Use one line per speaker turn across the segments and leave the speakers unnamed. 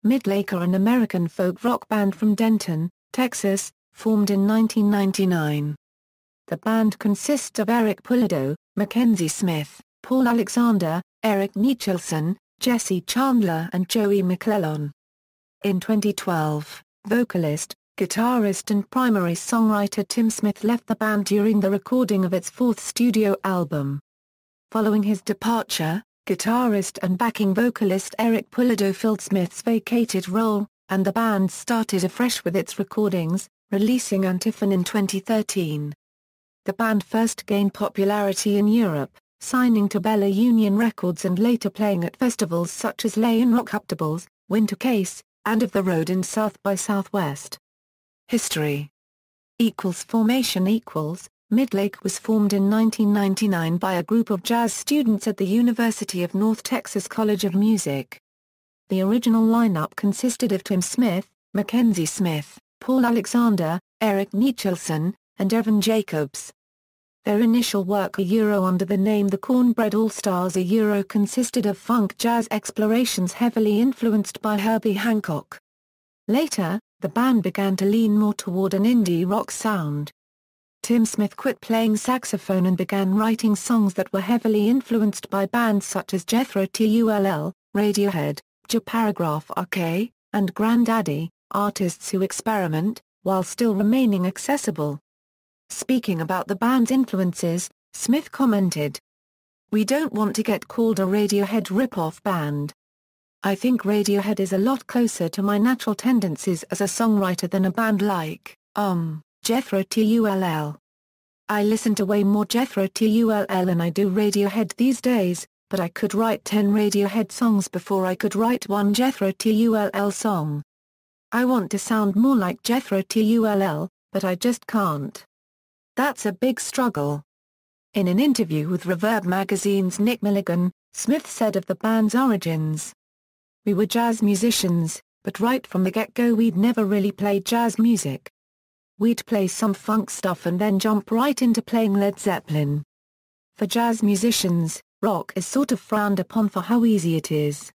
Midlake are an American folk rock band from Denton, Texas, formed in 1999. The band consists of Eric Pulido, McKenzie Smith, Paul Alexander, Eric Nichelson, Jesse Chandler and Joey McClellan. In 2012, vocalist, guitarist and primary songwriter Tim Smith left the band during the recording of its fourth studio album. Following his departure, guitarist and backing vocalist Eric Pulido filled Smith's vacated role, and the band started afresh with its recordings, releasing Antiphon in 2013. The band first gained popularity in Europe, signing to Bella Union Records and later playing at festivals such as Lay & Rockuptables, Winter Case, and Of the Road in South by Southwest. History. Formation. Midlake was formed in 1999 by a group of jazz students at the University of North Texas College of Music. The original lineup consisted of Tim Smith, McKenzie Smith, Paul Alexander, Eric Nichelson, and Evan Jacobs. Their initial work under the name The Cornbread All-Stars consisted of funk jazz explorations heavily influenced by Herbie Hancock. Later, the band began to lean more toward an indie rock sound. Tim Smith quit playing saxophone and began writing songs that were heavily influenced by bands such as Jethro Tull, Radiohead, Paragraph RK, and Grandaddy, artists who experiment, while still remaining accessible. Speaking about the band's influences, Smith commented, "We don't want to get called a Radiohead rip-off band. I think Radiohead is a lot closer to my natural tendencies as a songwriter than a band like, Jethro Tull. I listen to way more Jethro Tull than I do Radiohead these days, but I could write 10 Radiohead songs before I could write one Jethro Tull song. I want to sound more like Jethro Tull, but I just can't. That's a big struggle." In an interview with Reverb magazine's Nick Milligan, Smith said of the band's origins, "We were jazz musicians, but right from the get-go we'd never really played jazz music. We'd play some funk stuff and then jump right into playing Led Zeppelin. For jazz musicians, rock is sort of frowned upon for how easy it is.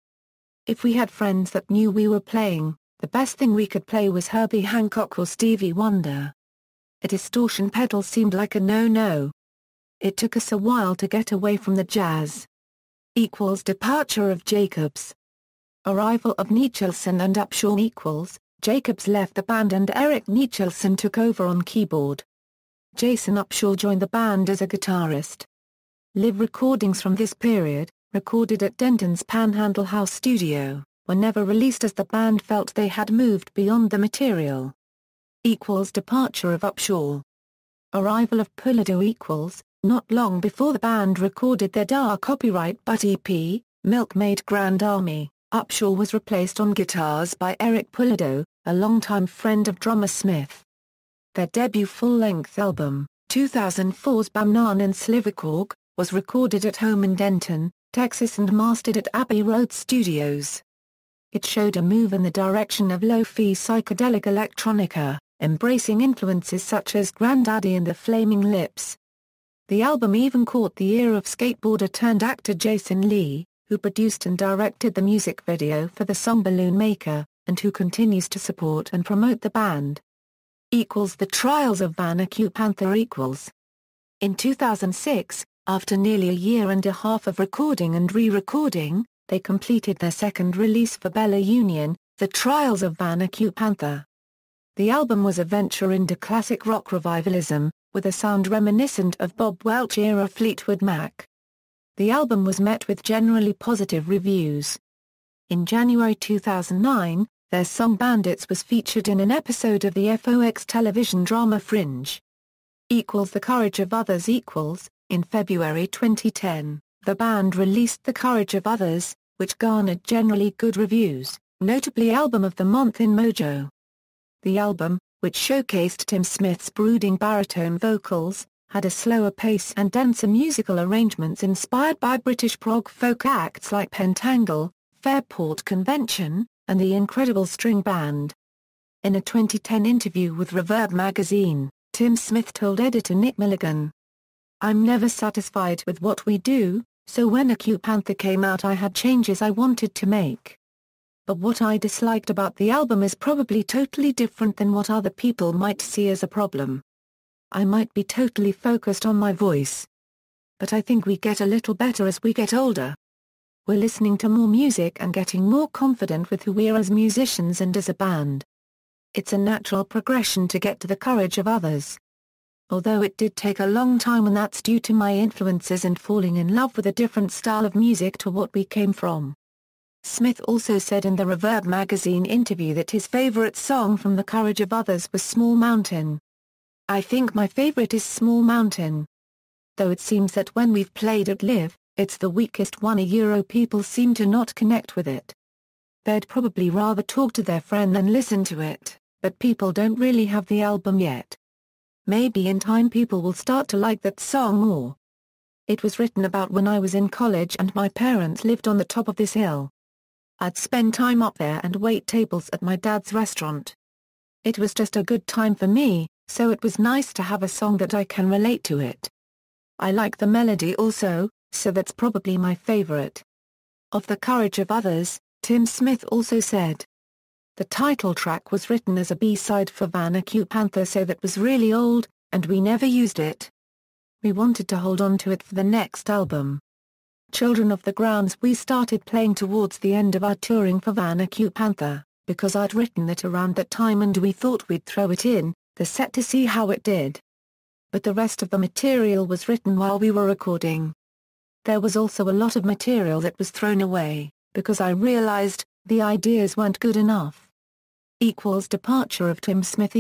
If we had friends that knew we were playing, the best thing we could play was Herbie Hancock or Stevie Wonder. A distortion pedal seemed like a no-no. It took us a while to get away from the jazz." Departure of Jacobs. Arrival of Nichelson and Upshaw. Jacobs left the band and Eric Nichelson took over on keyboard. Jason Upshaw joined the band as a guitarist. Live recordings from this period, recorded at Denton's Panhandle House studio, were never released as the band felt they had moved beyond the material. Departure of Upshaw. Arrival of Pulido. Not long before the band recorded their DA copyright but EP, Milkmaid Grand Army, Upshaw was replaced on guitars by Eric Pulido, a longtime friend of drummer Smith. Their debut full-length album, 2004's Bamnan and Slivercork, was recorded at home in Denton, Texas and mastered at Abbey Road Studios. It showed a move in the direction of lo-fi psychedelic electronica, embracing influences such as Grandaddy and the Flaming Lips. The album even caught the ear of skateboarder-turned-actor Jason Lee, who produced and directed the music video for the song Balloon Maker, and who continues to support and promote the band. The Trials of Vacated Panther. In 2006, after nearly a year and a half of recording and re-recording, they completed their second release for Bella Union, The Trials of Vacated Panther. The album was a venture into classic rock revivalism, with a sound reminiscent of Bob Welch-era Fleetwood Mac. The album was met with generally positive reviews. In January 2009, their song Bandits was featured in an episode of the FOX television drama Fringe. The Courage of Others. In February 2010, the band released The Courage of Others, which garnered generally good reviews, notably Album of the Month in Mojo. The album, which showcased Tim Smith's brooding baritone vocals, had a slower pace and denser musical arrangements inspired by British prog folk acts like Pentangle, Fairport Convention, and the Incredible String Band. In a 2010 interview with Reverb magazine, Tim Smith told editor Nick Milligan, "I'm never satisfied with what we do, so when Vacated Panther came out I had changes I wanted to make. but what I disliked about the album is probably totally different than what other people might see as a problem. I might be totally focused on my voice. But I think we get a little better as we get older. We're listening to more music and getting more confident with who we are as musicians and as a band. It's a natural progression to get to the courage of others. Although it did take a long time, and that's due to my influences and falling in love with a different style of music to what we came from. Smith also said in the Reverb magazine interview that his favorite song from The Courage of Others was Small Mountain. I think my favorite is Small Mountain. Though it seems that when we've played it live, it's the weakest one. People seem to not connect with it. They'd probably rather talk to their friend than listen to it, but people don't really have the album yet. Maybe in time people will start to like that song more. It was written about when I was in college and my parents lived on the top of this hill. I'd spend time up there and wait tables at my dad's restaurant. It was just a good time for me, so it was nice to have a song that I can relate to it. I like the melody also, so that's probably my favorite. Of The Courage of Others, Tim Smith also said, "The title track was written as a B-side for Vacated Panther, so that was really old, and we never used it. We wanted to hold on to it for the next album. Children of the Grounds we started playing towards the end of our touring for Vacated Panther, because I'd written it around that time and we thought we'd throw it in the set to see how it did. But the rest of the material was written while we were recording. There was also a lot of material that was thrown away, because I realized the ideas weren't good enough." Departure of Tim Smith.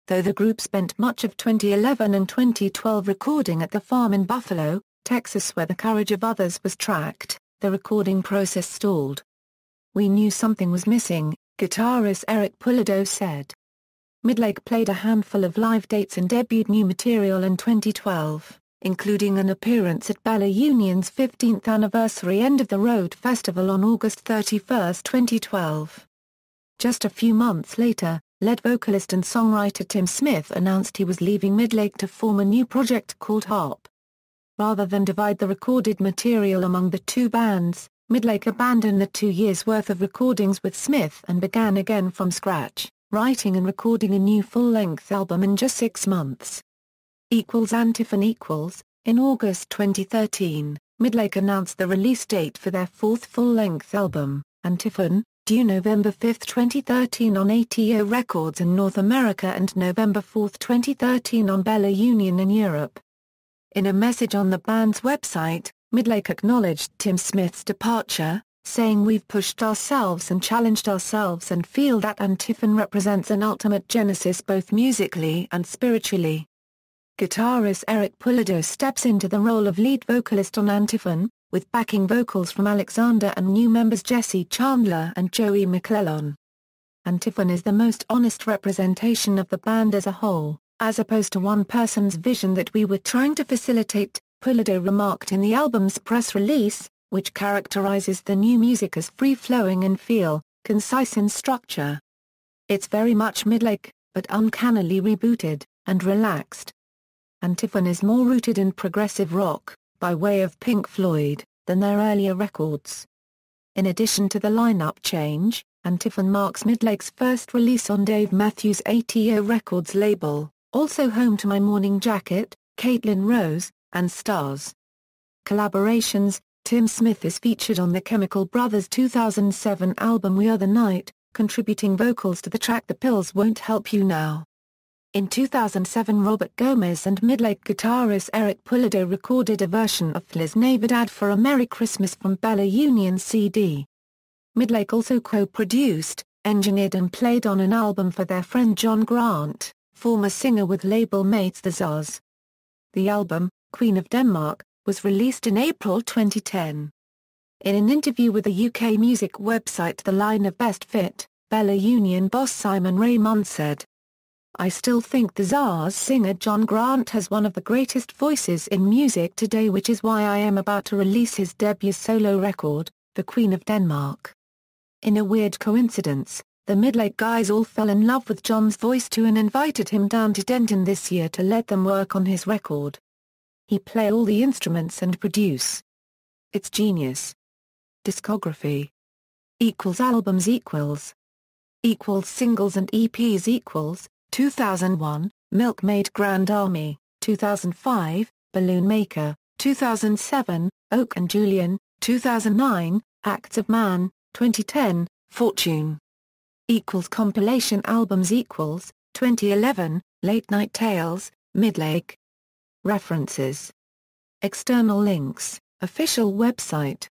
Though the group spent much of 2011 and 2012 recording at the farm in Buffalo, Texas where The Courage of Others was tracked, the recording process stalled. "We knew something was missing," guitarist Eric Pulido said. Midlake played a handful of live dates and debuted new material in 2012, including an appearance at Bella Union's 15th anniversary End of the Road Festival on August 31, 2012. Just a few months later, lead vocalist and songwriter Tim Smith announced he was leaving Midlake to form a new project called Harp. Rather than divide the recorded material among the two bands, Midlake abandoned the 2 years' worth of recordings with Smith and began again from scratch, writing and recording a new full-length album in just 6 months. Antiphon. In August 2013, Midlake announced the release date for their 4th full-length album, Antiphon, due November 5, 2013 on ATO Records in North America and November 4, 2013 on Bella Union in Europe. In a message on the band's website, Midlake acknowledged Tim Smith's departure, saying, "We've pushed ourselves and challenged ourselves and feel that Antiphon represents an ultimate genesis both musically and spiritually." Guitarist Eric Pulido steps into the role of lead vocalist on Antiphon, with backing vocals from Alexander and new members Jesse Chandler and Joey McClellan. Antiphon is the most honest representation of the band as a whole, as opposed to one person's vision that we were trying to facilitate, Pulido remarked in the album's press release, which characterizes the new music as free-flowing in feel, concise in structure. "It's very much Midlake, but uncannily rebooted, and relaxed. Antiphon is more rooted in progressive rock, by way of Pink Floyd, than their earlier records." In addition to the lineup change, Antiphon marks Midlake's first release on Dave Matthews' ATO Records label, also home to My Morning Jacket, Caitlin Rose, and Stars. Collaborations. Tim Smith is featured on the Chemical Brothers' 2007 album We Are the Night, contributing vocals to the track The Pills Won't Help You Now. In 2007, Robert Gomez and Midlake guitarist Eric Pulido recorded a version of Feliz Navidad for a Merry Christmas from Bella Union's CD. Midlake also co-produced, engineered and played on an album for their friend John Grant, former singer with label mates The Zaz. The album, Queen of Denmark, was released in April 2010. In an interview with the UK music website The Line of Best Fit, Bella Union boss Simon Raymond said, "I still think the Zaz singer John Grant has one of the greatest voices in music today, which is why I am about to release his debut solo record, The Queen of Denmark." In a weird coincidence, the Midlake guys all fell in love with John's voice too and invited him down to Denton this year to let them work on his record. He play all the instruments and produce. It's genius. Discography. Albums Singles and EPs 2001, Milkmaid Grand Army, 2005, Balloon Maker, 2007, Oak and Julian, 2009, Acts of Man, 2010, Fortune. Compilation albums 2011, Late Night Tales, Midlake. References. External links, official website.